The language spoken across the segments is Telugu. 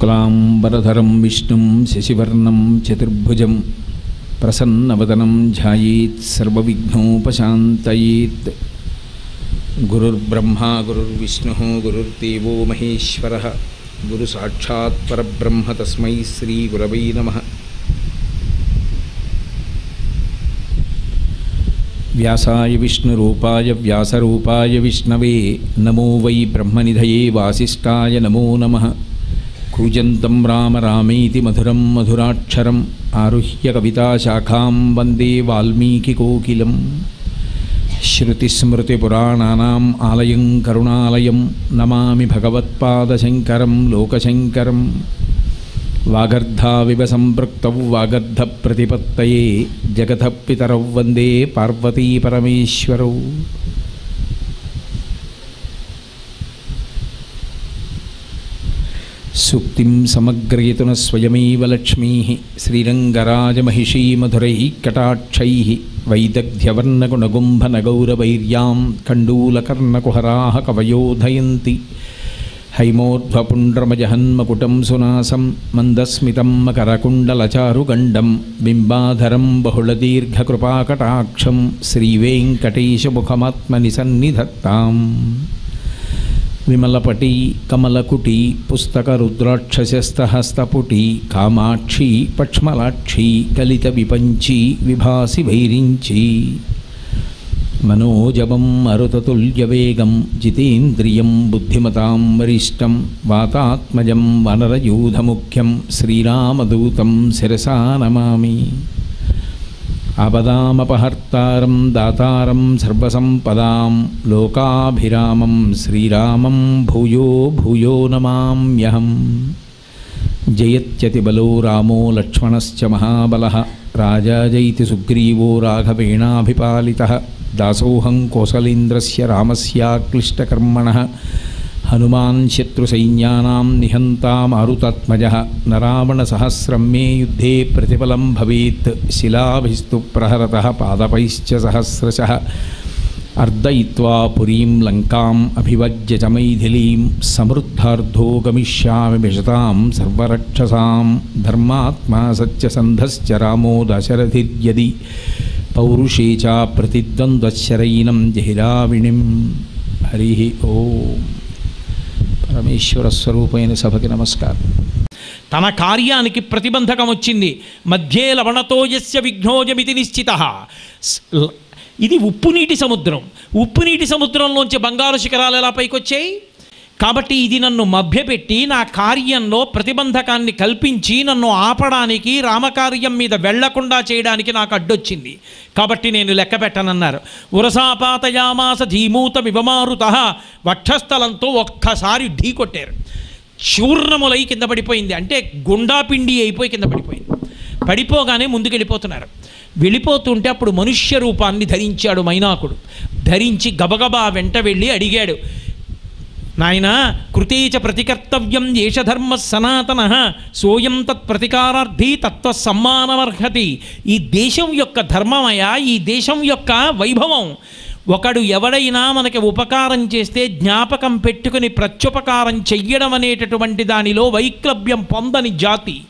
शुक्लांबरधरं विष्णुं शशिवर्णं चतुर्भुजं प्रसन्नवदनं ध्यायेत् सर्वविघ्नोपशान्तयेत्। गुरुर्ब्रह्मा गुरुर्विष्णुः गुरुर्देवो महेश्वरः गुरुसाक्षात् परब्रह्म तस्मै श्रीगुरवे नमः। व्यासाय विष्णुरूपाय व्यासरूपाय विष्णवे नमो वै ब्रह्मनिधये वासिष्ठाय नमो नमः। कूजन्तं राम रामेति मधुरं मधुराक्षरम् आरुह्य कविताशाखां वन्दे वाल्मीकिकोकिलं। श्रुतिस्मृतिपुराणानाम् आलयं करुणालयं नमामि भगवत्पादशङ्करं लोकशङ्करं। वागर्धाविव सम्पृक्तौ वागर्धप्रतिपत्तये जगतः पितरौ वन्दे पार्वतीपरमेश्वरौ। सूक्तिं समग्रयितुः स्वयमेव लक्ष्मीः श्रीरङ्गराजमहिषी मधुरैः कटाक्षैः वैदग्ध्यवर्णगुणगुम्भनगौरवैर्यां कण्डूलकर्णकुहराः कवयोधयन्ति। हैमोध्वपुण्ड्रमजहन्मकुटं सुनासं मन्दस्मितं मकरकुण्डलचारुगण्डं बिम्बाधरं बहुलदीर्घकृपाकटाक्षं श्रीवेङ्कटेशमुखमात्मनि सन्निधत्ताम्। विमलपटी कमलकुटी पुस्तकरुद्राक्षसस्तहस्तपुटी कामाक्षी पक्ष्मलाक्षी कलितविपञ्ची विभासि वैरिञ्ची। मनोजवं मरुततुल्यवेगं जितेन्द्रियं बुद्धिमतां वरिष्ठं वातात्मजं वनरयूथमुख्यं श्रीरामदूतं शिरसा नमामि। आपदामपहर्तारं दातारं सर्वसम्पदां लोकाभिरामं श्रीरामं भूयो भूयो नमाम्यहम्। जयत्यतिबलो रामो लक्ष्मणश्च महाबलः राजा जयति सुग्रीवो राघवेणाभिपालितः। दासोऽहं कौसलेन्द्रस्य रामस्याक्लिष्टकर्मणः हनुमान् शत्रुसैन्यानां निहन्ता मारुतात्मजः। न रावणसहस्रं मे युद्धे प्रतिफलं भवेत् शिलाभिस्तु प्रहरतः पादपैश्च सहस्रशः। अर्दयित्वा पुरीं लङ्काम् अभिवज्य च मैथिलीं समृद्धार्धो गमिष्यामि विशतां सर्वरक्षसां। धर्मात्मा सत्यसन्धश्च रामो दशरथिर्यदि पौरुषे च प्रतिद्वन्द्वशरैनं जहिराविणिं। हरिः ओम्। పరమేశ్వర స్వరూపైన సభకి నమస్కారం. తన కార్యానికి ప్రతిబంధకం వచ్చింది. మధ్యే లవణతో యస్య విఘ్నోజమితి నిశ్చితః. ఇది ఉప్పు నీటి సముద్రం. ఉప్పు నీటి సముద్రంలోంచి బంగారు శిఖరాలు ఎలా పైకొచ్చాయి? కాబట్టి ఇది నన్ను మభ్యపెట్టి నా కార్యంలో ప్రతిబంధకాన్ని కల్పించి నన్ను ఆపడానికి, రామకార్యం మీద వెళ్లకుండా చేయడానికి నాకు అడ్డొచ్చింది. కాబట్టి నేను లెక్క పెట్టనన్నారు. ఉరసాపాతయామాస ధీమూత వివమారుత వక్షస్థలంతో ఒక్కసారి ఢీ కొట్టారు. చూర్ణములై కింద పడిపోయింది. అంటే గుండాపిండి అయిపోయి కింద పడిపోయింది. పడిపోగానే ముందుకెళ్ళిపోతున్నారు. వెళ్ళిపోతుంటే అప్పుడు మనుష్య రూపాన్ని ధరించాడు మైనాకుడు. ధరించి గబగబా వెంట వెళ్ళి అడిగాడు, నాయన కృతేచ ప్రతికర్తవ్యం ఏష ధర్మ సనాతన సోయం తత్ ప్రతికారార్థి తత్వ సమ్మానమర్హతి. ఈ దేశం యొక్క ధర్మమయ, ఈ దేశం యొక్క వైభవం. ఒకడు ఎవడైనా మనకి ఉపకారం చేస్తే జ్ఞాపకం పెట్టుకుని ప్రత్యుపకారం చెయ్యడం అనేటటువంటి దానిలో వైక్లభ్యం పొందని జాతి.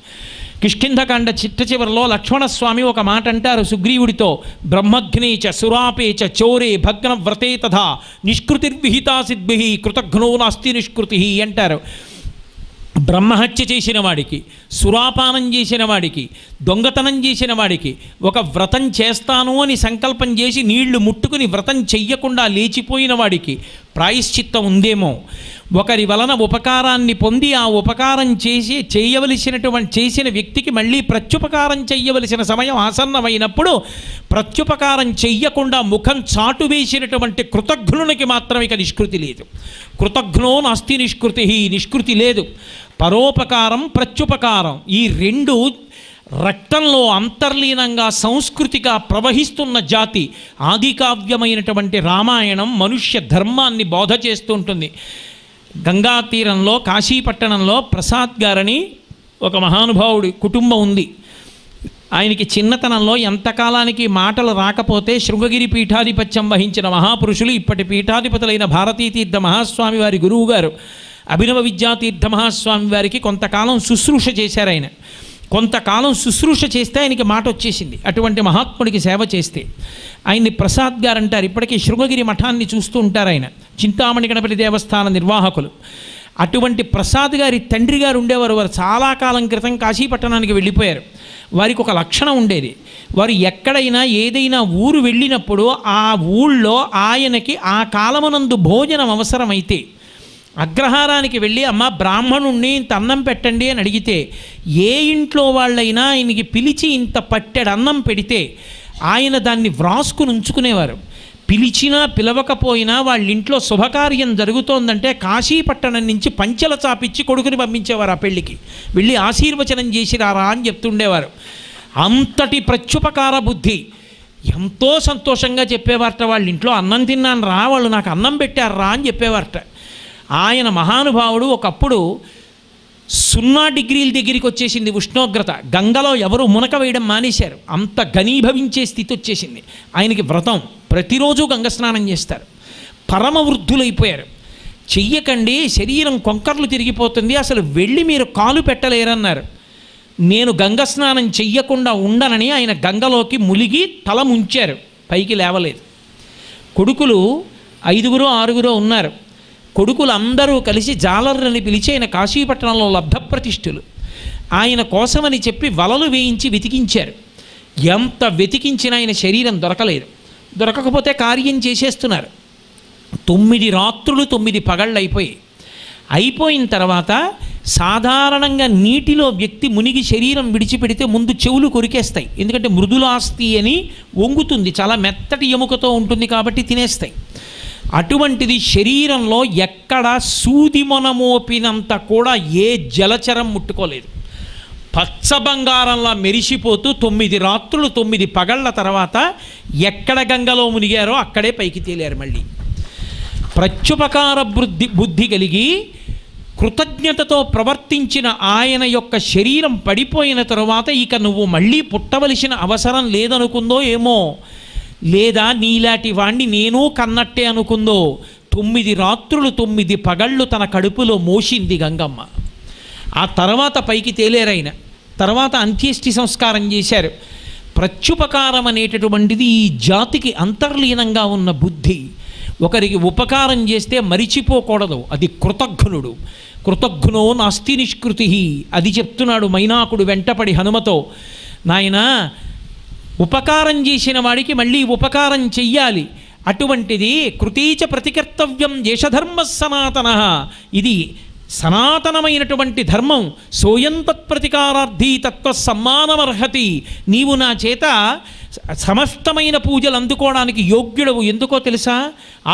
కిష్కింధకాండ చిట్ట చివరిలో లక్ష్మణస్వామి ఒక మాట అంటారు సుగ్రీవుడితో, బ్రహ్మఘ్నేచ సురాపేచ చోరే భగ్నవ్రతే తథా నిష్కృతిర్విహితా సిద్భిః కృతఘ్నో నాస్తి నిష్కృతి అంటారు. బ్రహ్మహత్య చేసిన వాడికి, సురాపానం చేసిన వాడికి, దొంగతనం చేసిన వాడికి ఒక వ్రతం చేస్తాను అని సంకల్పం చేసి నీళ్లు ముట్టుకుని వ్రతం చెయ్యకుండా లేచిపోయిన వాడికి ప్రాయశ్చిత్తం ఉందేమో. ఒకరి వలన ఉపకారాన్ని పొంది ఆ ఉపకారం చేసిన వ్యక్తికి మళ్ళీ ప్రత్యుపకారం చెయ్యవలసిన సమయం ఆసన్నమైనప్పుడు ప్రత్యుపకారం చెయ్యకుండా ముఖం చాటు వేసినటువంటి కృతఘ్నునికి మాత్రం ఇక నిష్కృతి లేదు. కృతఘ్నో నాస్తి నిష్కృతి, నిష్కృతి లేదు. పరోపకారం ప్రత్యుపకారం ఈ రెండు రక్తంలో అంతర్లీనంగా సంస్కృతిగా ప్రవహిస్తున్న జాతి. ఆదికావ్యమైనటువంటి రామాయణం మనుష్య ధర్మాన్ని బోధ చేస్తుంటుంది. గంగా తీరంలో కాశీపట్టణంలో ప్రసాద్ గారని ఒక మహానుభావుడి కుటుంబం ఉంది. ఆయనకి చిన్నతనంలో ఎంతకాలానికి మాటలు రాకపోతే శృంగగిరి పీఠాధిపత్యం వహించిన మహాపురుషులు ఇప్పటి పీఠాధిపతులైన భారతీతీర్థ మహాస్వామి వారి గురువుగారు అభినవ విద్యాతీర్థ మహాస్వామి వారికి కొంతకాలం శుశ్రూష చేశారు ఆయన. కొంతకాలం శుశ్రూష చేస్తే ఆయనకి మాట వచ్చేసింది. అటువంటి మహాత్ముడికి సేవ చేస్తే ఆయన్ని ప్రసాద్ గారు అంటారు. ఇప్పటికీ శృంగగిరి మఠాన్ని చూస్తూ ఉంటారు ఆయన, చింతామణి గణపతి దేవస్థాన నిర్వాహకులు. అటువంటి ప్రసాద్ గారి తండ్రి గారు ఉండేవారు. వారు చాలా కాలం క్రితం కాశీపట్టణానికి వెళ్ళిపోయారు. వారికి ఒక లక్షణం ఉండేది. వారు ఎక్కడైనా ఏదైనా ఊరు వెళ్ళినప్పుడు ఆ ఊళ్ళో ఆయనకి ఆ కాలమునందు భోజనం అవసరమైతే అగ్రహారానికి వెళ్ళి అమ్మ బ్రాహ్మణుణ్ణి ఇంత అన్నం పెట్టండి అని అడిగితే ఏ ఇంట్లో వాళ్ళైనా ఆయనకి పిలిచి ఇంత పట్టెడు అన్నం పెడితే ఆయన దాన్ని వ్రాసుకుని ఉంచుకునేవారు. పిలిచినా పిలవకపోయినా వాళ్ళ ఇంట్లో శుభకార్యం జరుగుతోందంటే కాశీపట్టణం నుంచి పంచెల చాపిచ్చి కొడుకుని పంపించేవారు. ఆ పెళ్ళికి వెళ్ళి ఆశీర్వచనం చేసిరారా అని చెప్తుండేవారు. అంతటి ప్రత్యుపకార బుద్ధి. ఎంతో సంతోషంగా చెప్పేవారట, వాళ్ళ ఇంట్లో అన్నం తిన్నాను రా, వాళ్ళు నాకు అన్నం పెట్టారు రా అని చెప్పేవారట. ఆయన మహానుభావుడు ఒకప్పుడు 0 డిగ్రీల దగ్గరికి వచ్చేసింది ఉష్ణోగ్రత. గంగలో ఎవరు మునక వేయడం మానేశారు. అంత ఘనీభవించే స్థితి వచ్చేసింది. ఆయనకి వ్రతం, ప్రతిరోజు గంగ స్నానం చేస్తారు. పరమ వృద్ధులైపోయారు. చెయ్యకండి, శరీరం కొంకర్లు తిరిగిపోతుంది, అసలు వెళ్ళి మీరు కాలు పెట్టలేరన్నారు. నేను గంగ స్నానం చెయ్యకుండా ఉండనని ఆయన గంగలోకి ములిగి తల ముంచారు, పైకి లేవలేదు. కొడుకులు 5 6 ఉన్నారు. కొడుకులందరూ కలిసి జాలర్లని పిలిచి ఆయన కాశీపట్టణంలో లబ్ధప్రతిష్ఠులు. ఆయన కోసమని చెప్పి వలలు వేయించి వెతికించారు. ఎంత వెతికించినా ఆయన శరీరం దొరకలేదు. దొరకకపోతే కార్యం చేసేస్తున్నారు. 9 రాత్రులు 9 పగళ్ళు అయిపోయిన తర్వాత సాధారణంగా నీటిలో వ్యక్తి మునిగి శరీరం విడిచిపెడితే ముందు చెవులు కొరికేస్తాయి. ఎందుకంటే మృదులాస్తి అని వంగుతుంది, చాలా మెత్తటి ఎముకతో ఉంటుంది కాబట్టి తినేస్తాయి. అటువంటిది శరీరంలో ఎక్కడ సూది మొనమోపినంత కూడా ఏ జలచరం ముట్టుకోలేదు. పచ్చ బంగారంలా మెరిసిపోతూ 9 రాత్రులు 9 పగళ్ళ తర్వాత ఎక్కడ గంగలో మునిగారో అక్కడే పైకి తేలారు. మళ్ళీ ప్రత్యుపకార బుద్ధి కలిగి కృతజ్ఞతతో ప్రవర్తించిన ఆయన యొక్క శరీరం పడిపోయిన తరువాత ఇక నువ్వు మళ్ళీ పుట్టవలసిన అవసరం లేదనుకుందో ఏమో, లేదా నీలాంటి వాణ్ణి నేను కన్నట్టే అనుకుందో. 9 రాత్రులు 9 పగళ్ళు తన కడుపులో మోసింది గంగమ్మ. ఆ తర్వాత పైకి తేలేరైన తర్వాత అంత్యేష్టి సంస్కారం చేశారు. ప్రత్యుపకారం అనేటటువంటిది ఈ జాతికి అంతర్లీనంగా ఉన్న బుద్ధి. ఒకరికి ఉపకారం చేస్తే మరిచిపోకూడదు, అది కృతజ్ఞుడు. కృతజ్ఞో నాస్తి నిష్కృతి, అది చెప్తున్నాడు మైనాకుడు వెంటపడి హనుమతో. నాయనా, ఉపకారం చేసిన వాడికి మళ్ళీ ఉపకారం చెయ్యాలి. అటువంటిది కృతీచ ప్రతికర్తవ్యం దేశధర్మ సనాతన, ఇది సనాతనమైనటువంటి ధర్మం. సోయం తత్ప్రతికారార్థీ తత్వ సమ్మానమర్హతి, నీవు నా చేత సమస్తమైన పూజలు అందుకోవడానికి యోగ్యుడవు. ఎందుకో తెలుసా?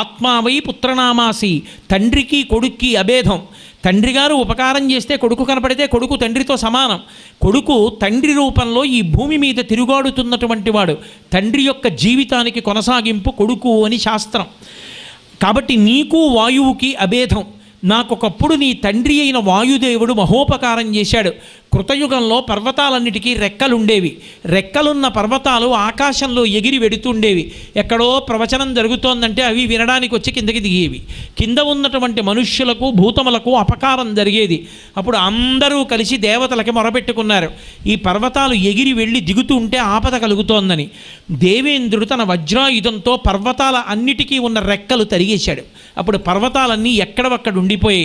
ఆత్మావై పుత్రనామాసి, తండ్రికి కొడుక్కి అభేదం. తండ్రి గారు ఉపకారం చేస్తే కొడుకు కనపడితే కొడుకు తండ్రితో సమానం. కొడుకు తండ్రి రూపంలో ఈ భూమి మీద తిరుగాడుతున్నటువంటి వాడు. తండ్రి యొక్క జీవితానికి కొనసాగింపు కొడుకు అని శాస్త్రం. కాబట్టి నీకు వాయువుకి అభేదం. నాకొకప్పుడు నీ తండ్రి అయిన వాయుదేవుడు మహోపకారం చేశాడు. కృతయుగంలో పర్వతాలన్నిటికీ రెక్కలుండేవి. రెక్కలున్న పర్వతాలు ఆకాశంలో ఎగిరి వెడుతుండేవి. ఎక్కడో ప్రవచనం జరుగుతోందంటే అవి వినడానికి వచ్చి కిందకి దిగేవి. కింద ఉన్నటువంటి మనుష్యులకు భూతములకు అపకారం జరిగేది. అప్పుడు అందరూ కలిసి దేవతలకి మొరపెట్టుకున్నారు, ఈ పర్వతాలు ఎగిరి వెళ్ళి దిగుతూ ఉంటే ఆపద కలుగుతోందని. దేవేంద్రుడు తన వజ్రాయుధంతో పర్వతాల అన్నిటికీ ఉన్న రెక్కలు తరిగేశాడు. అప్పుడు పర్వతాలన్నీ ఎక్కడవక్కడ ఉండిపోయి,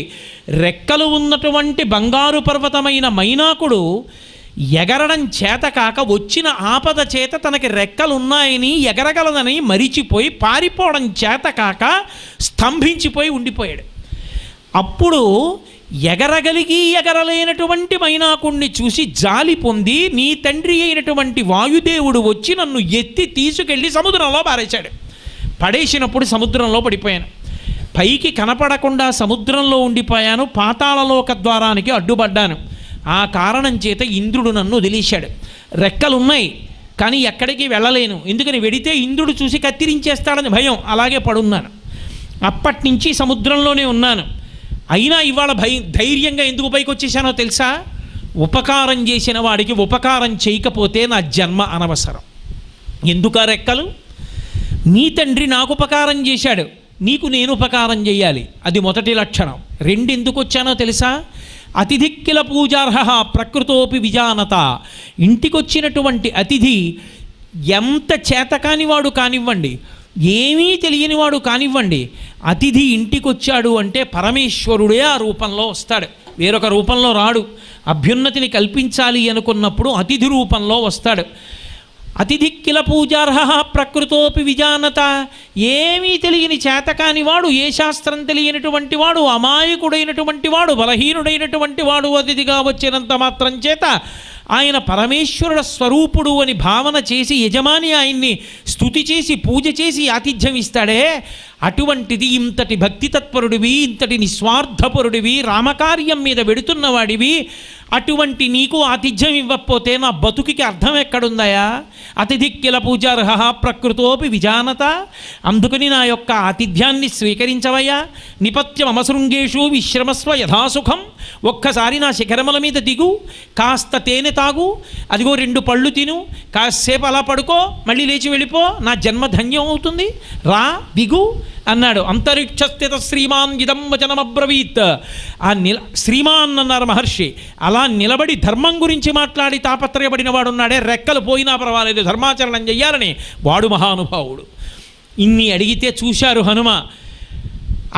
రెక్కలు ఉన్నటువంటి బంగారు పర్వతమైన మైనాకుడు ఎగరడం చేత కాక వచ్చిన ఆపద చేత తనకి రెక్కలున్నాయని ఎగరగలదని మరిచిపోయి పారిపోవడం చేత కాక స్తంభించిపోయి ఉండిపోయాడు. అప్పుడు ఎగరగలిగి ఎగరలేనటువంటి మైనాకుడిని చూసి జాలి పొంది నీ తండ్రి అయినటువంటి వాయుదేవుడు వచ్చి నన్ను ఎత్తి తీసుకెళ్ళి సముద్రంలో పారేశాడు. పడేసినప్పుడు సముద్రంలో పడిపోయాను. పైకి కనపడకుండా సముద్రంలో ఉండిపోయాను. పాతాళలోక ద్వారానికి అడ్డుపడ్డాను. ఆ కారణం చేత ఇంద్రుడు నన్ను వదిలేశాడు. రెక్కలున్నాయి కానీ ఎక్కడికి వెళ్ళలేను. ఎందుకని వెడితే ఇంద్రుడు చూసి కత్తిరించేస్తాడని భయం. అలాగే పడున్నాను. అప్పటి నుంచి సముద్రంలోనే ఉన్నాను. అయినా ఇవాళ ధైర్యంగా ఎందుకు పైకి వచ్చేసానో తెలుసా? ఉపకారం చేసిన వాడికి ఉపకారం చేయకపోతే నా జన్మ అనవసరం. ఎందుకా రెక్కలు? నీ తండ్రి నాకు ఉపకారం చేశాడు, నీకు నేను ఉపకారం చేయాలి. అది మొదటి లక్షణం. ఎందుకు వచ్చానో తెలుసా? అతిథిక్కిల పూజార్హ ప్రకృతోపి విజానత. ఇంటికొచ్చినటువంటి అతిథి ఎంత చేతకానివాడు కానివ్వండి, ఏమీ తెలియనివాడు కానివ్వండి, అతిథి ఇంటికొచ్చాడు అంటే పరమేశ్వరుడే ఆ రూపంలో వస్తాడు, వేరొక రూపంలో రాడు. అభ్యున్నతిని కల్పించాలి అనుకున్నప్పుడు అతిథి రూపంలో వస్తాడు. అతిథిక్కిల పూజార్హ ప్రకృతోపి విజానత. ఏమీ తెలియని చేతకాని వాడు, ఏ శాస్త్రం తెలియనటువంటి వాడు, అమాయకుడైనటువంటి వాడు, బలహీనుడైనటువంటి వాడు అతిథిగా వచ్చినంత మాత్రం చేత ఆయన పరమేశ్వరుడ స్వరూపుడు అని భావన చేసి యజమాని ఆయన్ని స్తుతి చేసి పూజ చేసి ఆతిథ్యం ఇస్తాడే, అటువంటిది ఇంతటి భక్తి తత్పరుడివి, ఇంతటి నిస్వార్థపరుడివి, రామకార్యం మీద వెడుతున్నవాడివి, అటువంటి నీకు ఆతిథ్యం ఇవ్వకపోతే నా బతుకికి అర్థం ఎక్కడుందయా? అతిథిక్కిల పూజార్హ ప్రకృతోపి విజానత. అందుకని నా యొక్క ఆతిథ్యాన్ని స్వీకరించవయ్యా. నిపత్యం అమశృంగేషు విశ్రమస్వ యథాసుఖం. ఒక్కసారి నా శిఖరముల మీద దిగు, కాస్త తేనె తాగు, అదిగో 2 పళ్ళు తిను, కాసేపు అలా పడుకో, మళ్ళీ లేచి వెళ్ళిపో, నా జన్మ ధన్యం అవుతుంది, రా దిగు అన్నాడు. అంతరిక్షస్థిత శ్రీమాన్ ఇదం వచనమబ్రవీత్. శ్రీమాన్ అన్నారు మహర్షి. అలా నిలబడి ధర్మం గురించి మాట్లాడి తాపత్రయపడిన వాడు ఉన్నాడే, రెక్కలు పోయినా పర్వాలేదు ధర్మాచరణం చెయ్యాలని, వాడు మహానుభావుడు. ఇన్ని అడిగితే చూశారు హనుమ.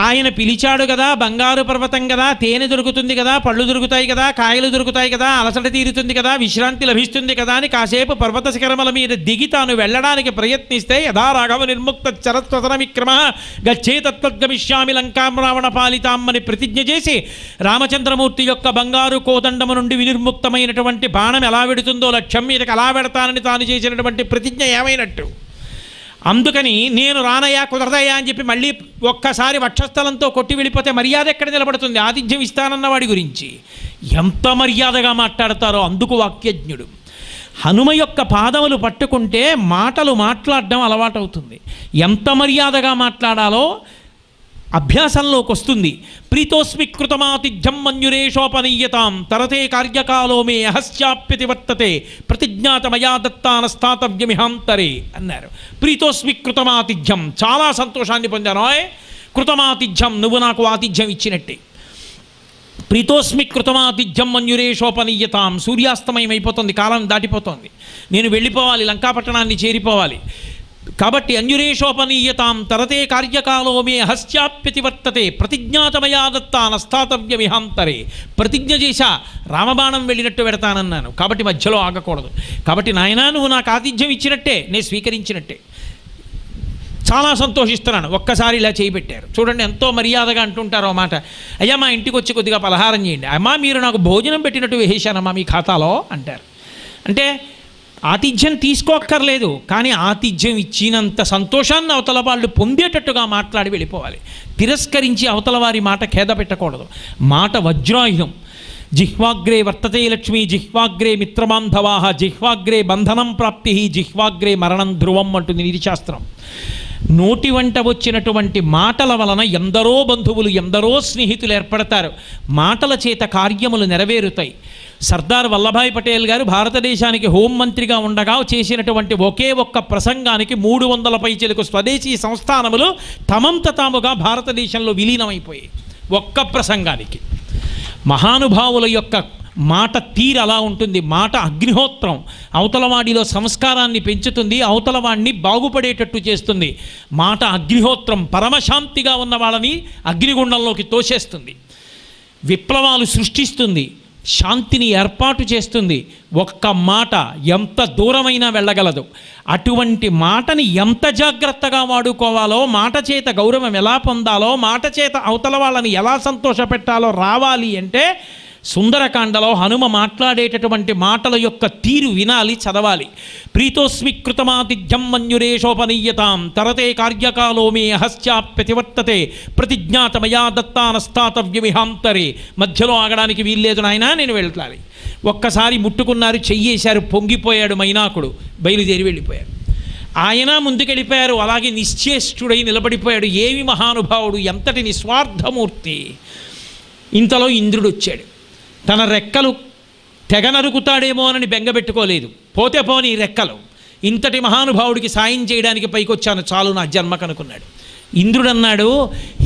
ఆయన పిలిచాడు కదా, బంగారు పర్వతం కదా, తేనె దొరుకుతుంది కదా, పళ్ళు దొరుకుతాయి కదా, కాయలు దొరుకుతాయి కదా, అలసట తీరుతుంది కదా, విశ్రాంతి లభిస్తుంది కదా అని కాసేపు పర్వత శిఖరముల మీద దిగి తాను వెళ్ళడానికి ప్రయత్నిస్తే యథా రాఘవ నిర్ముక్త చరత్వసన విక్రమ గచ్చే తత్వద్గమిష్యామి లంకాం రావణ పాలితామ్మని ప్రతిజ్ఞ చేసి రామచంద్రమూర్తి యొక్క బంగారు కోదండము నుండి వినిర్ముక్తమైనటువంటి బాణం ఎలా వెడుతుందో లక్ష్యం మీదకి అలా వెడతానని తాను చేసినటువంటి ప్రతిజ్ఞ ఏమైనట్టు? అందుకని నేను రానయ్యా, కుదరదయ్యా అని చెప్పి మళ్ళీ ఒక్కసారి వక్షస్థలంతో కొట్టి వెళ్ళిపోతే మర్యాద ఎక్కడ నిలబడుతుంది? ఆతిథ్యం ఇస్తానన్న వాడి గురించి ఎంత మర్యాదగా మాట్లాడతారో అందుకు వాక్యజ్ఞుడు. హనుమ యొక్క పాదములు పట్టుకుంటే మాటలు మాట్లాడడం అలవాటవుతుంది. ఎంత మర్యాదగా మాట్లాడాలో అభ్యాసంలోకి వస్తుంది. ప్రీతోస్మి కృతమాతిథ్యం మన్యురేషోపనీయతాం తరతే కార్యకాలో మే అహస్యాప్యతి వర్తతే ప్రతిజ్ఞాతమయా దత్తానస్థాతవ్యమిహాంతరే అన్నారు. ప్రీతోస్మి కృతమాతిథ్యం, చాలా సంతోషాన్ని పొందాను. కృతమాతిథ్యం, నువ్వు నాకు ఆతిథ్యం ఇచ్చినట్టే. ప్రీతోస్మి కృతమాతిథ్యం మన్యురేషోపనీయతాం. సూర్యాస్తమయం అయిపోతుంది, కాలం దాటిపోతుంది, నేను వెళ్ళిపోవాలి, లంకాపట్టణాన్ని చేరిపోవాలి. కాబట్టి అన్యురేషోపనీయతాం తరతే కార్యకాలో మే హస్యాప్యతి వర్తతే ప్రతిజ్ఞాతమయా దత్తానస్థాతవ్యమిహాంతరే. ప్రతిజ్ఞ చేశా, రామబాణం వెళ్ళినట్టు పెడతానన్నాను, కాబట్టి మధ్యలో ఆగకూడదు. కాబట్టి నాయనా నువ్వు నాకు ఆతిథ్యం ఇచ్చినట్టే, నేను స్వీకరించినట్టే, చాలా సంతోషిస్తున్నాను. ఒక్కసారి ఇలా చేయబెట్టారు. చూడండి ఎంతో మర్యాదగా అంటుంటారో మాట. అయ్యా మా ఇంటికి వచ్చి కొద్దిగా పలహారం చేయండి. అమ్మా మీరు నాకు భోజనం పెట్టినట్టు వేసేశానమ్మా మీ ఖాతాలో అంటారు. అంటే ఆతిథ్యం తీసుకోక్కర్లేదు, కానీ ఆతిథ్యం ఇచ్చినంత సంతోషాన్ని అవతల వాళ్ళు పొందేటట్టుగా మాట్లాడి వెళ్ళిపోవాలి. తిరస్కరించి అవతల వారి మాట ఖేద పెట్టకూడదు. మాట వజ్రాయుధం. జిహ్వాగ్రే వర్తతే లక్ష్మీ జిహ్వాగ్రే మిత్రబాంధవాః జిహ్వాగ్రే బంధనం ప్రాప్తి జిహ్వాగ్రే మరణం ధ్రువం అంటుంది నీతిశాస్త్రం. నోటి వంట వచ్చినటువంటి మాటల వలన ఎందరో బంధువులు, ఎందరో స్నేహితులు ఏర్పడతారు. మాటల చేత కార్యములు నెరవేరుతాయి. సర్దార్ వల్లభాయ్ పటేల్ గారు భారతదేశానికి హోంమంత్రిగా ఉండగా చేసినటువంటి ఒకే ఒక్క ప్రసంగానికి 300 పైచిలకు స్వదేశీ సంస్థానములు తమంత తాముగా భారతదేశంలో విలీనమైపోయాయి. ఒక్క ప్రసంగానికి. మహానుభావుల యొక్క మాట తీరు అలా ఉంటుంది. మాట అగ్నిహోత్రం. అవతలవాడిలో సంస్కారాన్ని పెంచుతుంది, అవతలవాడిని బాగుపడేటట్టు చేస్తుంది. మాట అగ్నిహోత్రం. పరమశాంతిగా ఉన్న వాళ్ళని అగ్నిగుండంలోకి తోసేస్తుంది, విప్లవాలు సృష్టిస్తుంది, శాంతిని ఏర్పాటు చేస్తుంది. ఒక్క మాట ఎంత దూరమైనా వెళ్ళగలదు. అటువంటి మాటని ఎంత జాగ్రత్తగా వాడుకోవాలో, మాట చేత గౌరవం ఎలా పొందాలో, మాట చేత అవతల వాళ్ళని ఎలా సంతోషపెట్టాలో రావాలి అంటే సుందరకాండలో హనుమ మాట్లాడేటటువంటి మాటల యొక్క తీరు వినాలి, చదవాలి. ప్రీతోస్మి కృతమాతిథ్యం మన్యురేషోపనీయతాం తరతే కార్యకాలో మే అహస్యాప్యతివర్తతే ప్రతిజ్ఞాతమయా దత్తానస్థాతవ్యమిహాంతరే. మధ్యలో ఆగడానికి వీల్లేదు నాయనా, నేను వెళ్ళాలి. ఒక్కసారి ముట్టుకున్నారు, చెయ్యేశారు, పొంగిపోయాడు మైనాకుడు, బయలుదేరి వెళ్ళిపోయాడు. ఆయన ముందుకెళ్ళిపోయారు. అలాగే నిశ్చేష్టుడై నిలబడిపోయాడు. ఏమి మహానుభావుడు, ఎంతటి నిస్వార్థమూర్తి. ఇంతలో ఇంద్రుడు వచ్చాడు. తన రెక్కలు తెగ నరుకుతాడేమోనని బెంగబెట్టుకోలేదు. పోతే పోని రెక్కలు, ఇంతటి మహానుభావుడికి సాయం చేయడానికి పైకొచ్చాను, చాలు నా జన్మకు అనుకున్నాడు. ఇంద్రుడన్నాడు,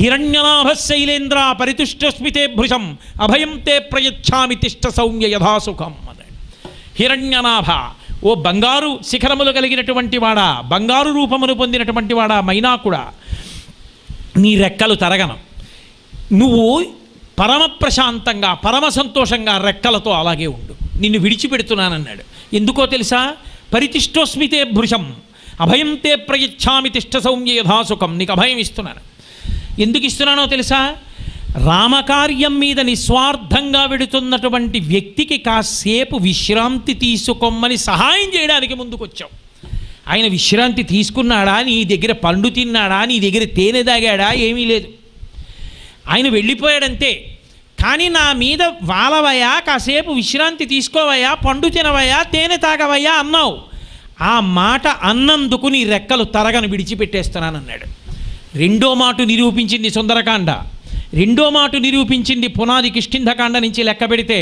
హిరణ్యనాభ శైలేంద్ర పరితుష్టస్మితే భృశం అభయం తే ప్రయచ్ఛామి తిష్ట సౌమ్య యథాసుఖం అన్నాడు. హిరణ్యనాభ, ఓ బంగారు శిఖరములు కలిగినటువంటి వాడా, బంగారు రూపమును పొందినటువంటి వాడా, మైనాకుడా, నీ రెక్కలు తరగను, నువ్వు పరమ ప్రశాంతంగా పరమ సంతోషంగా రెక్కలతో అలాగే ఉండు, నిన్ను విడిచిపెడుతున్నానన్నాడు. ఎందుకో తెలుసా? పరితిష్టోస్మితే భృశం అభయం తే ప్రయచ్ఛామి తిష్ట సౌమ్య యథాసుఖం, నీకు అభయం ఇస్తున్నాను. ఎందుకు ఇస్తున్నానో తెలుసా? రామకార్యం మీద నిస్వార్థంగా వెడుతున్నటువంటి వ్యక్తికి కాసేపు విశ్రాంతి తీసుకోమని సహాయం చేయడానికి ముందుకొచ్చావు. ఆయన విశ్రాంతి తీసుకున్నాడా, నీ దగ్గర పండు తిన్నాడా, నీ దగ్గర తేనె తాగాడా? ఏమీ లేదు. ఆయన వెళ్ళిపోయాడంతే. కానీ నా మీద వాలవయ్యా, కాసేపు విశ్రాంతి తీసుకోవయ్యా, పండు తినవయ్యా, తేనె తాగవయ్యా అన్నావు. ఆ మాట అన్నందుకు నీ రెక్కలు తరగను, విడిచిపెట్టేస్తున్నానన్నాడు. రెండో మాట నిరూపించింది సుందరకాండ, రెండో మాట నిరూపించింది పునాది కిష్కింధకాండ నుంచి లెక్క పెడితే.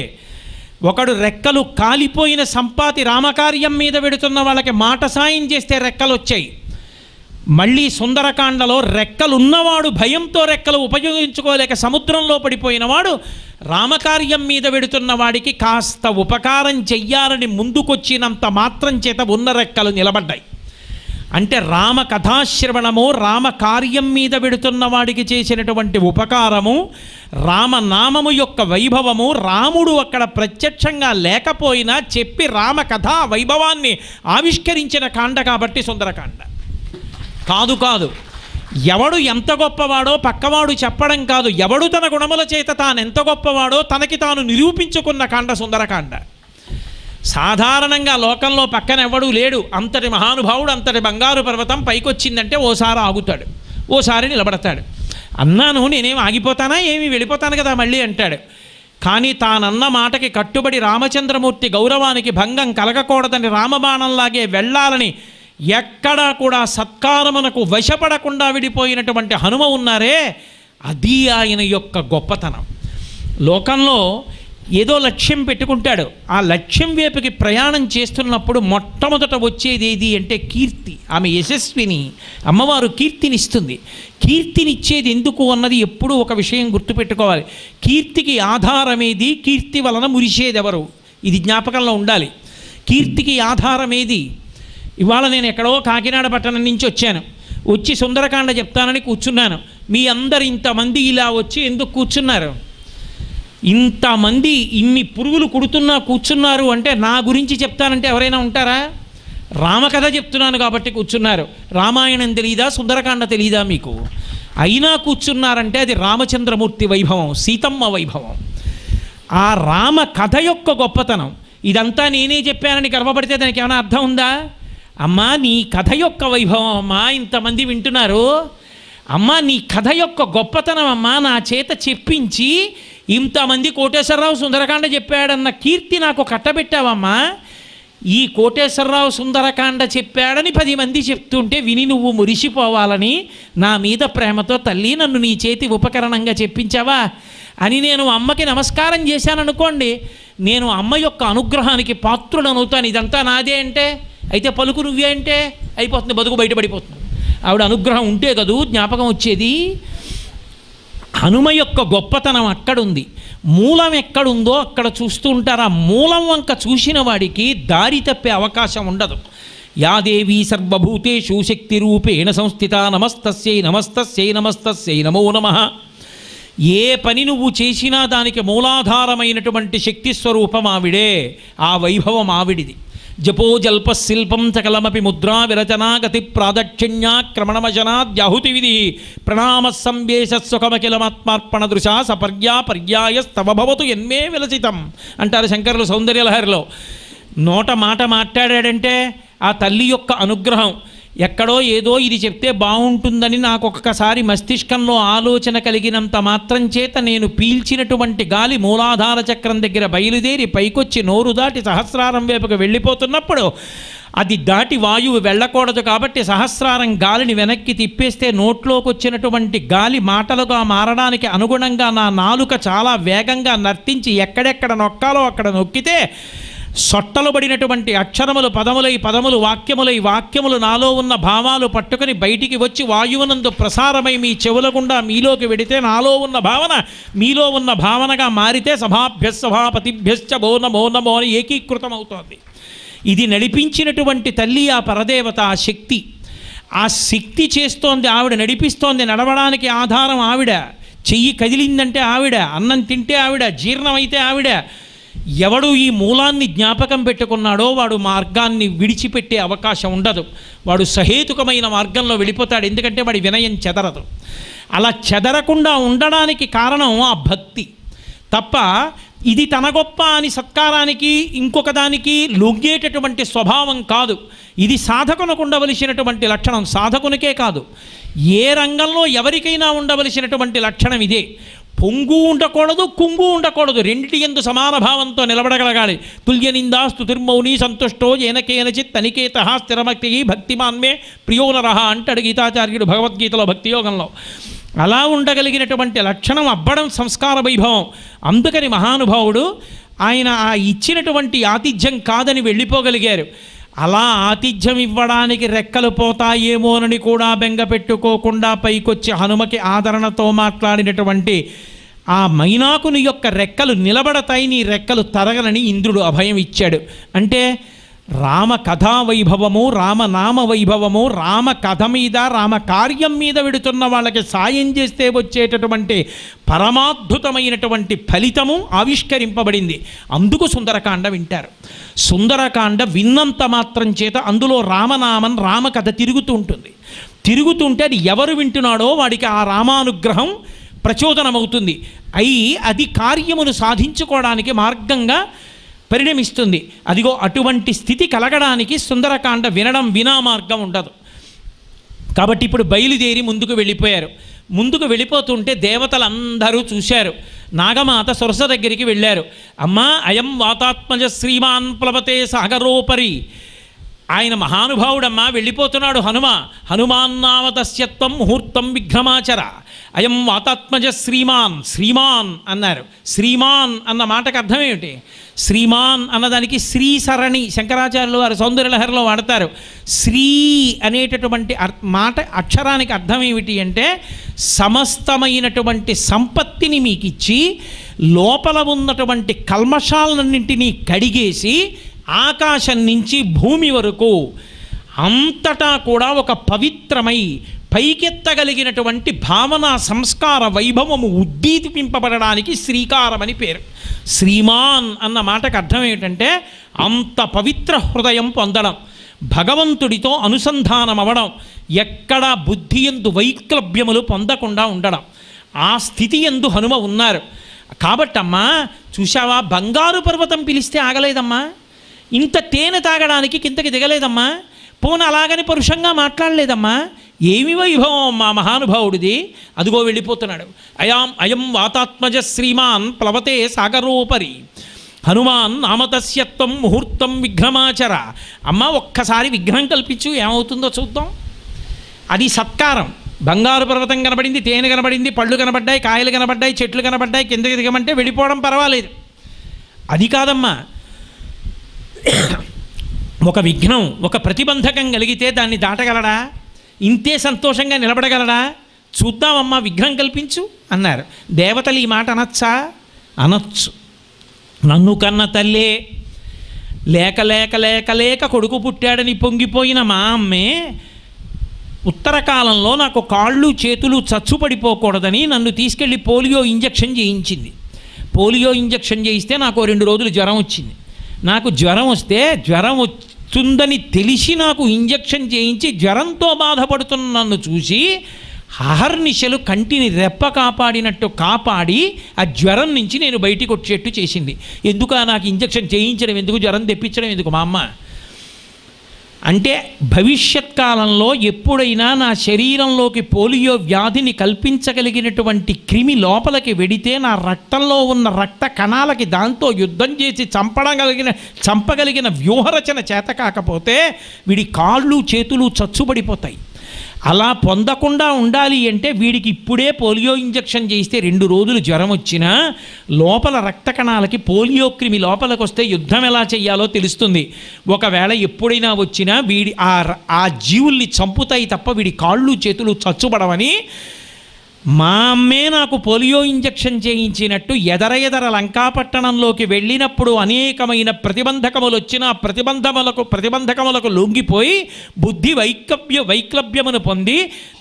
ఒకడు రెక్కలు కాలిపోయిన సంపాతి రామకార్యం మీద పెడుతున్న వాళ్ళకి మాట సాయం చేస్తే రెక్కలు వచ్చాయి. మళ్ళీ సుందరకాండలో రెక్కలున్నవాడు భయంతో రెక్కలు ఉపయోగించుకోలేక సముద్రంలో పడిపోయినవాడు రామకార్యం మీద వెడుతున్న వాడికి కాస్త ఉపకారం చెయ్యాలని ముందుకొచ్చినంత మాత్రం చేత ఉన్న రెక్కలు నిలబడ్డాయి. అంటే రామ కథాశ్రవణము, రామ కార్యం మీద వెడుతున్న వాడికి చేసినటువంటి ఉపకారము, రామనామము యొక్క వైభవము, రాముడు అక్కడ ప్రత్యక్షంగా లేకపోయినా చెప్పి రామ కథా వైభవాన్ని ఆవిష్కరించిన కాండ కాబట్టి సుందరకాండ. కాదు, ఎవడు ఎంత గొప్పవాడో పక్కవాడు చెప్పడం కాదు, ఎవడు తన గుణముల చేత తాను ఎంత గొప్పవాడో తనకి తాను నిరూపించుకున్న కాండ సుందరకాండ. సాధారణంగా లోకంలో పక్కన ఎవడూ లేడు, అంతటి మహానుభావుడు, అంతటి బంగారు పర్వతం పైకొచ్చిందంటే ఓసారి ఆగుతాడు, ఓసారి నిలబడతాడు. అన్నాను నేనేం ఆగిపోతానా, ఏమి వెళ్ళిపోతాను కదా మళ్ళీ అంటాడు. కానీ తానన్న మాటకి కట్టుబడి రామచంద్రమూర్తి గౌరవానికి భంగం కలగకూడదని రామబాణంలాగే వెళ్ళాలని ఎక్కడా కూడా సత్కారమునకు వశపడకుండా విడిపోయినటువంటి హనుమ ఉన్నారే, అది ఆయన యొక్క గొప్పతనం. లోకంలో ఏదో లక్ష్యం పెట్టుకుంటాడు, ఆ లక్ష్యం వైపుకి ప్రయాణం చేస్తున్నప్పుడు మొట్టమొదట వచ్చేది ఏది అంటే కీర్తి. ఆమె యశస్విని, అమ్మవారు కీర్తినిస్తుంది. కీర్తినిచ్చేది ఎందుకు అన్నది ఎప్పుడూ ఒక విషయం గుర్తుపెట్టుకోవాలి. కీర్తికి ఆధారమేది, కీర్తి వలన మురిసేది ఎవరు, ఇది జ్ఞాపకంలో ఉండాలి. కీర్తికి ఆధారమేది. ఇవాళ నేను ఎక్కడో కాకినాడ పట్టణం నుంచి వచ్చి సుందరకాండ చెప్తానని కూర్చున్నాను. మీ అందరు ఇంతమంది ఇలా వచ్చి ఎందుకు కూర్చున్నారు? ఇంతమంది ఇన్ని పురుగులు కుడుతున్నా కూర్చున్నారు అంటే నా గురించి చెప్తానంటే ఎవరైనా ఉంటారా? రామకథ చెప్తున్నాను కాబట్టి కూర్చున్నారు. రామాయణం తెలీదా, సుందరకాండ తెలీదా మీకు? అయినా కూర్చున్నారంటే అది రామచంద్రమూర్తి వైభవం, సీతమ్మ వైభవం, ఆ రామ కథ యొక్క గొప్పతనం. ఇదంతా నేనే చెప్పానని గర్వపడితే దానికి ఏమైనా అర్థం ఉందా? అమ్మా నీ కథ యొక్క వైభవం అమ్మా, ఇంతమంది వింటున్నారు. అమ్మా నీ కథ యొక్క గొప్పతనం అమ్మా, నా చేత చెప్పించి ఇంతమంది కోటేశ్వరరావు సుందరకాండ చెప్పాడన్న కీర్తి నాకు కట్టబెట్టావమ్మా. ఈ కోటేశ్వరరావు సుందరకాండ చెప్పాడని 10 మంది చెప్తుంటే విని నువ్వు మురిసిపోవాలని నా మీద ప్రేమతో తల్లి నన్ను నీ చేతి ఉపకరణంగా చెప్పించావా అని నేను అమ్మకి నమస్కారం చేశాననుకోండి, నేను అమ్మ యొక్క అనుగ్రహానికి పాత్రుడనవుతాను. ఇదంతా నాదే అంటే, అయితే పలుకు నువ్వే అంటే అయిపోతుంది, బతుకు బయటపడిపోతుంది. ఆవిడ అనుగ్రహం ఉంటే కదూ జ్ఞాపకం వచ్చేది. హనుమ యొక్క గొప్పతనం అక్కడుంది. మూలం ఎక్కడుందో అక్కడ చూస్తూ ఉంటారు. ఆ మూలం వంక చూసిన వాడికి దారి తప్పే అవకాశం ఉండదు. యాదేవీ సర్వభూతేషు శక్తి రూపేణ సంస్థిత నమస్తస్యై నమస్తస్యై నమస్తస్యై నమో నమః. ఏ పని నువ్వు చేసినా దానికి మూలాధారమైనటువంటి శక్తి స్వరూపం ఆవిడే, ఆ వైభవం ఆవిడిది. జపో జల్ప శిల్పం సకలమపి ముద్రా విరచనా గతి ప్రాదక్షిణ్యాక్రమణమశనాద్యాహుతి విధి ప్రణామ సంవేశ సుఖమఖిలమాత్మార్పణ దృశా సపర్యా పర్యాయస్తవభవతు ఎన్మే విలసితం అంటారు శంకరులు సౌందర్యలహరిలో. నోట మాట మాట్లాడాడంటే ఆ తల్లి యొక్క అనుగ్రహం. ఎక్కడో ఏదో ఇది చెప్తే బాగుంటుందని నాకు ఒక్కసారి మస్తిష్కంలో ఆలోచన కలిగినంత మాత్రం చేత నేను పీల్చినటువంటి గాలి మూలాధార చక్రం దగ్గర బయలుదేరి పైకొచ్చి నోరు దాటి సహస్రారం వైపుకు వెళ్ళిపోతున్నప్పుడు అది దాటి వాయువు వెళ్ళకూడదు కాబట్టి సహస్రారం గాలిని వెనక్కి తిప్పేస్తే నోట్లోకి వచ్చినటువంటి గాలి మాటలుగా మారడానికి అనుగుణంగా నా నాలుక చాలా వేగంగా నర్తించి ఎక్కడెక్కడ నొక్కాలో అక్కడ నొక్కితే సొట్టలు పడినటువంటి అక్షరములు పదములై, పదములు వాక్యములై, వాక్యములు నాలో ఉన్న భావాలు పట్టుకొని బయటికి వచ్చి వాయువునందు ప్రసారమై మీ చెవుల గుండా మీలోకి వెడితే నాలో ఉన్న భావన మీలో ఉన్న భావనగా మారితే సభాభ్య సభాపతిభ్యశ్చ భో నమో నమో అని ఏకీకృతం అవుతోంది. ఇది నడిపించినటువంటి తల్లి ఆ పరదేవత, ఆ శక్తి. ఆ శక్తి చేస్తోంది, ఆవిడ నడిపిస్తోంది. నడవడానికి ఆధారం ఆవిడ. చెయ్యి కదిలిందంటే ఆవిడ, అన్నం తింటే ఆవిడ, జీర్ణమైతే ఆవిడ. ఎవడు ఈ మూలాన్ని జ్ఞాపకం పెట్టుకున్నాడో వాడు మార్గాన్ని విడిచిపెట్టే అవకాశం ఉండదు. వాడు సహేతుకమైన మార్గంలో వెళ్ళిపోతాడు. ఎందుకంటే వాడి వినయం చెదరదు. అలా చెదరకుండా ఉండడానికి కారణం ఆ భక్తి తప్ప ఇది తన గొప్ప అని సత్కారానికి ఇంకొక దానికి లొంగేటటువంటి స్వభావం కాదు. ఇది సాధకునికి ఉండవలసినటువంటి లక్షణం. సాధకునికే కాదు, ఏ రంగంలో ఎవరికైనా ఉండవలసినటువంటి లక్షణం ఇదే. పొంగు ఉండకూడదు, కుంగు ఉండకూడదు. రెండిటి యందు సమాన భావంతో నిలబడగలగాలి. తుల్య నిందా స్తుతిర్మౌని సంతుష్టో ఏనకేనచిత్ తనికేత స్థిరమక్తి భక్తిమాన్మే ప్రియోనరహ అంటాడు గీతాచార్యుడు భగవద్గీతలో భక్తియోగంలో. అలా ఉండగలిగినటువంటి లక్షణం అబ్బడం సంస్కార వైభవం. అందుకని మహానుభావుడు ఆయన ఆ ఇచ్చినటువంటి ఆతిథ్యం కాదని వెళ్ళిపోగలిగారు. అలా ఆతిథ్యం ఇవ్వడానికి రెక్కలు పోతాయేమోనని కూడా బెంగ పెట్టుకోకుండా పైకొచ్చి హనుమకి ఆదరణతో మాట్లాడినటువంటి ఆ మైనాకుని యొక్క రెక్కలు నిలబడతాయి, నీ రెక్కలు తరగలని ఇంద్రుడు అభయం ఇచ్చాడు. అంటే రామ కథా వైభవము, రామనామ వైభవము, రామ కథ మీద, రామ కార్యం మీద వెడుతున్న వాళ్ళకి సాయం చేస్తే వచ్చేటటువంటి పరమాద్భుతమైనటువంటి ఫలితము ఆవిష్కరింపబడింది. అందుకు సుందరకాండ వింటారు. సుందరకాండ విన్నంత మాత్రం చేత అందులో రామనామం, రామకథ తిరుగుతూ ఉంటుంది. తిరుగుతుంటే అది ఎవరు వింటున్నాడో వాడికి ఆ రామానుగ్రహం ప్రచోదనమవుతుంది. అది కార్యమును సాధించుకోవడానికి మార్గంగా పరిణమిస్తుంది. అదిగో అటువంటి స్థితి కలగడానికి సుందరకాండ వినడం వినా మార్గం ఉండదు. కాబట్టి ఇప్పుడు బయలుదేరి ముందుకు వెళ్ళిపోయారు. ముందుకు వెళ్ళిపోతుంటే దేవతలందరూ చూశారు. నాగమాత సొరస దగ్గరికి వెళ్ళారు. అమ్మా అయం వాతాత్మజ శ్రీమాన్ ప్లవతే సాగరోపరి. ఆయన మహానుభావుడమ్మా, వెళ్ళిపోతున్నాడు హనుమ. హనుమాన్నావతస్యత్వం ముహూర్తం విఘ్నమాచర. అయం వాతాత్మజ శ్రీమాన్. శ్రీమాన్ అన్నారు. శ్రీమాన్ అన్న మాటకు అర్థం ఏమిటి? శ్రీమాన్ అన్నదానికి శ్రీసరణి శంకరాచార్యులు వారు సౌందర్యలహరిలో వాడతారు. శ్రీ అనేటటువంటి మాట అక్షరానికి అర్థం ఏమిటి అంటే సమస్తమైనటువంటి సంపత్తిని మీకు ఇచ్చి లోపల ఉన్నటువంటి కల్మషాలన్నింటినీ కడిగేసి ఆకాశం నుంచి భూమి వరకు అంతటా కూడా ఒక పవిత్రమై పైకెత్తగలిగినటువంటి భావన సంస్కార వైభవము ఉద్దీపింపబడడానికి శ్రీకారమని పేరు. శ్రీమాన్ అన్న మాటకు అర్థం ఏమిటంటే అంత పవిత్ర హృదయం పొందడం, భగవంతుడితో అనుసంధానం అవ్వడం, ఎక్కడా బుద్ధి యందు వైక్లభ్యములు పొందకుండా ఉండడం. ఆ స్థితి యందు హనుమ ఉన్నారు. కాబట్టమ్మా చూశావా, బంగారు పర్వతం పిలిస్తే ఆగలేదమ్మా, ఇంత తేనె తాగడానికి కిందకి దిగలేదమ్మా, పోను అలాగని పరుషంగా మాట్లాడలేదమ్మా. ఏమి వైభవం మా మహానుభావుడిది. అదిగో వెళ్ళిపోతున్నాడు. అయం వాతాత్మజ శ్రీమాన్ ప్లవతే సాగరోపరి హనుమాన్ నామతస్యత్వం ముహూర్తం విఘ్నమాచర. అమ్మ ఒక్కసారి విఘ్నం కల్పించు, ఏమవుతుందో చూద్దాం. అది సత్కారం. బంగారు పర్వతం కనబడింది, తేనె కనబడింది, పళ్ళు కనబడ్డాయి, కాయలు కనబడ్డాయి, చెట్లు కనబడ్డాయి, కిందకి దిగమంటే వెళ్ళిపోవడం పర్వాలేదు. అది కాదమ్మా, ఒక విఘ్నం, ఒక ప్రతిబంధకం కలిగితే దాన్ని దాటగలడా? ఇంతే సంతోషంగా నిలబడగలడా? చూద్దామమ్మా, విఘ్నం కల్పించు అన్నారు. దేవతలు ఈ మాట అనొచ్చా? అనొచ్చు. నన్ను కన్న తల్లే, లేక లేక లేక లేక కొడుకు పుట్టాడని పొంగిపోయిన మా అమ్మే ఉత్తరకాలంలో నాకు కాళ్ళు చేతులు చచ్చుపడిపోకూడదని నన్ను తీసుకెళ్ళి పోలియో ఇంజెక్షన్ చేయించింది. పోలియో ఇంజెక్షన్ చేయిస్తే నాకు 2 రోజులు జ్వరం వచ్చింది. నాకు జ్వరం వస్తే జ్వరం వస్తుందని తెలిసి నాకు ఇంజెక్షన్ చేయించి జ్వరంతో బాధపడుతున్న నన్ను చూసి అహర్నిశలు కంటిని రెప్ప కాపాడినట్టు కాపాడి ఆ జ్వరం నుంచి నేను బయటికి వచ్చేట్టు చేసింది. ఎందుకు నాకు ఇంజెక్షన్ చేయించడం ఎందుకు, జ్వరం తెప్పించడం ఎందుకు మా అమ్మ? అంటే భవిష్యత్ కాలంలో ఎప్పుడైనా నా శరీరంలోకి పోలియో వ్యాధిని కల్పించగలిగినటువంటి క్రిమి లోపలికి వెడితే నా రక్తంలో ఉన్న రక్త కణాలకి దాంతో యుద్ధం చేసి చంపగలిగిన వ్యూహరచన చేత కాకపోతే వీడి కాళ్ళు చేతులు చచ్చుబడిపోతాయి. అలా పొందకుండా ఉండాలి అంటే వీడికి ఇప్పుడే పోలియో ఇంజెక్షన్ చేస్తే 2 రోజులు జ్వరం వచ్చినా లోపల రక్త కణాలకి పోలియో క్రిమి లోపలికి వస్తే యుద్ధం ఎలా చేయాలో తెలుస్తుంది. ఒకవేళ ఎప్పుడైనా వచ్చినా వీడి ఆ జీవుల్ని చంపుతాయి తప్ప వీడి కాళ్ళు చేతులు చచ్చుబడవని మా అమ్మే నాకు పోలియో ఇంజెక్షన్ చేయించినట్టు ఎదర లంకాపట్టణంలోకి వెళ్ళినప్పుడు అనేకమైన ప్రతిబంధకములు వచ్చిన ప్రతిబంధకములకు లొంగిపోయి బుద్ధి వైక్లభ్యమును పొంది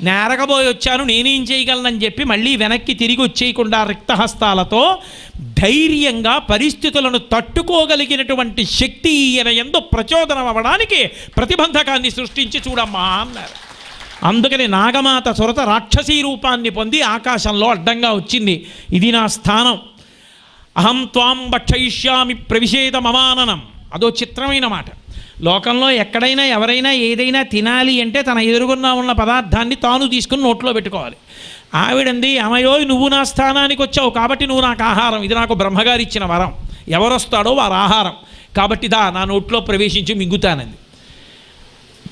నేరగబోయి వచ్చాను, నేనేం చేయగలనని చెప్పి మళ్ళీ వెనక్కి తిరిగి వచ్చేయకుండా రిక్తహస్తాలతో ధైర్యంగా పరిస్థితులను తట్టుకోగలిగినటువంటి శక్తి ఈయన యందు ప్రచోదనం అవ్వడానికి ప్రతిబంధకాన్ని సృష్టించి చూడమ్మా అన్నారు. అందుకని నాగమాత సురత రాక్షసీ రూపాన్ని పొంది ఆకాశంలో అడ్డంగా వచ్చింది. ఇది నా స్థానం, అహం త్వాం భక్షయిష్యామి ప్రవిశేద మమాననం. అదో చిత్రమైన మాట. లోకంలో ఎక్కడైనా ఎవరైనా ఏదైనా తినాలి అంటే తన ఎదురుగున్నా ఉన్న పదార్థాన్ని తాను తీసుకుని నోట్లో పెట్టుకోవాలి. ఆవిడంది, అమయో నువ్వు నా స్థానానికి వచ్చావు కాబట్టి నువ్వు నాకు ఆహారం, ఇది నాకు బ్రహ్మగారు ఇచ్చిన వరం, ఎవరొస్తాడో వారు ఆహారం కాబట్టి దా నా నోట్లో ప్రవేశించి మింగుతానంది.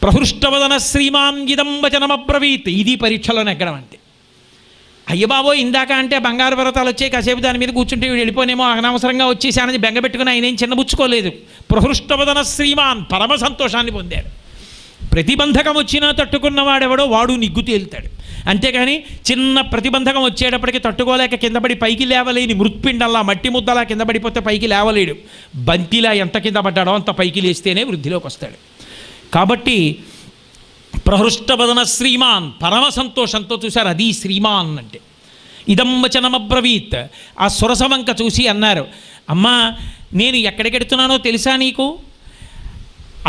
ప్రహృష్టవదన శ్రీమాన్ ఇదం వచనమబ్రవీత్. ఇది పరీక్షలో నెగ్గడం అంటే. అయ్యబాబో ఇందాక అంటే బంగారు పర్వతాలు వచ్చాయి, కాసేపు దాని మీద కూర్చుంటే వీడు వెళ్ళిపోనేమో, అనవసరంగా వచ్చేసానని బెంగపెట్టుకుని ఆయన ఏం చిన్నబుచ్చుకోలేదు. ప్రహృష్టవదన శ్రీమాన్ పరమ సంతోషాన్ని పొందాడు. ప్రతిబంధకం వచ్చినా తట్టుకున్నవాడెవడో వాడు నిగ్గు తేలుతాడు. అంతేగాని చిన్న ప్రతిబంధకం వచ్చేటప్పటికి తట్టుకోలేక కిందపడి పైకి లేవలేని మృత్పిండల్లా మట్టి ముద్దలా కింద పడిపోతే పైకి లేవలేడు. బంతిలా ఎంత కింద పడ్డాడో అంత పైకి లేస్తేనే వృద్ధిలోకి వస్తాడు. కాబట్టి ప్రహృష్టవదన శ్రీమాన్ పరమ సంతోషంతో చూశారు. అది శ్రీమాన్ అంటే. ఇదం వచనమబ్రవీత్. ఆ సురసవంక చూసి అన్నారు, అమ్మా నేను ఎక్కడికెడుతున్నానో తెలుసా నీకు?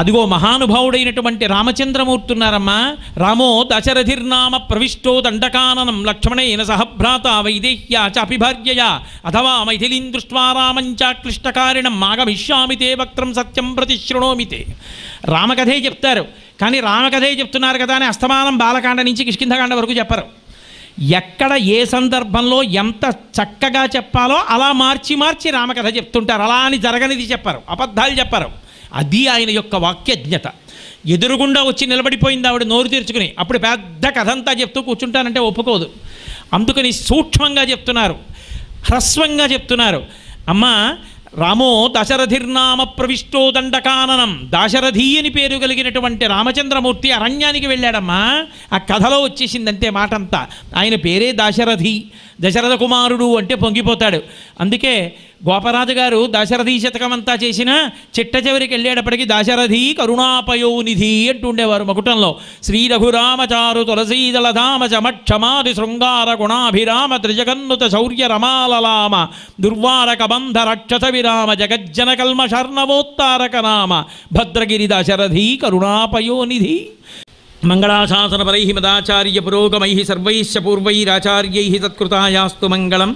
అదిగో మహానుభావుడైనటువంటి రామచంద్రమూర్తి ఉన్నారమ్మా. రామో దశరథిర్నామ ప్రవిష్టో దండకాననం లక్ష్మణేన సహభ్రాత వైదేహ్యా చాపి భార్యయా అథవా మైథిలీం దృష్ట్వా రామంచాక్లిష్టకారిణం మాగమిష్యామి తే వక్త్రం సత్యం ప్రతిశృణోమి తే. రామకథే చెప్తారు, కానీ రామకథే చెప్తున్నారు కదా అని అస్తమానం బాలకాండ నుంచి కిష్కింధకాండ వరకు చెప్పరు. ఎక్కడ ఏ సందర్భంలో ఎంత చక్కగా చెప్పాలో అలా మార్చి రామకథ చెప్తుంటారు. అలా అని జరగనిది చెప్పరు, అబద్ధాలు చెప్పరు. అది ఆయన యొక్క వాక్యజ్ఞత. ఎదురుగుండా వచ్చి నిలబడిపోయింది ఆవిడ నోరు తెరుచుకుని, అప్పుడు పెద్ద కథ అంతా చెప్తూ కూర్చుంటానంటే ఒప్పుకోదు. అందుకని సూక్ష్మంగా చెప్తున్నారు, హ్రస్వంగా చెప్తున్నారు. అమ్మా రామో దశరథిర్నామ ప్రవిష్టో దండకాననం. దాశరథి అని పేరు కలిగినటువంటి రామచంద్రమూర్తి అరణ్యానికి వెళ్ళాడమ్మా. ఆ కథలో వచ్చేసిందంతే మాటంతా. ఆయన పేరే దాశరథి. దశరథ కుమారుడు అంటే పొంగిపోతాడు. అందుకే గోపరాజు గారు దాశరథి శతకమంతా చేసిన చిట్ట చివరికి వెళ్ళేటప్పటికి దాశరథి కరుణాపయోనిధి అంటూ ఉండేవారు మకుటంలో. శ్రీ రఘురామచారు తులసీదళధామ చమక్షమాది శృంగార గుణాభిరామ త్రిజగన్నుత శౌర్య రమాలలామ దుర్వారక బంధ రక్షస విరామ జగజ్జన కల్మషర్ణవోత్తారక నామ భద్రగిరి దాశరథి కరుణాపయోనిధి. మంగళాశాసనపరై మదాచార్య పురోగమై సర్వైశ్చ పూర్వైరాచార్యై తత్కృతాయాస్తు మంగళం.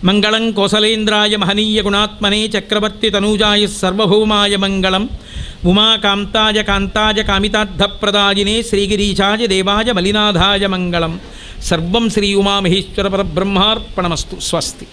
మంగళం కోసలేంద్రాయ మహనీయ గుణాత్మనే చక్రవర్తి తనూజాయ సర్వభౌమాయ మంగళం. ఉమాకాంతాయ కాంతాయ కామితార్థప్రదాయినే శ్రీగిరీశాయ దేవాయ మలినాథాయ మంగళం. సర్వం శ్రీ ఉమామహేశ్వర పరబ్రహ్మార్పణమస్తు. స్వస్తి.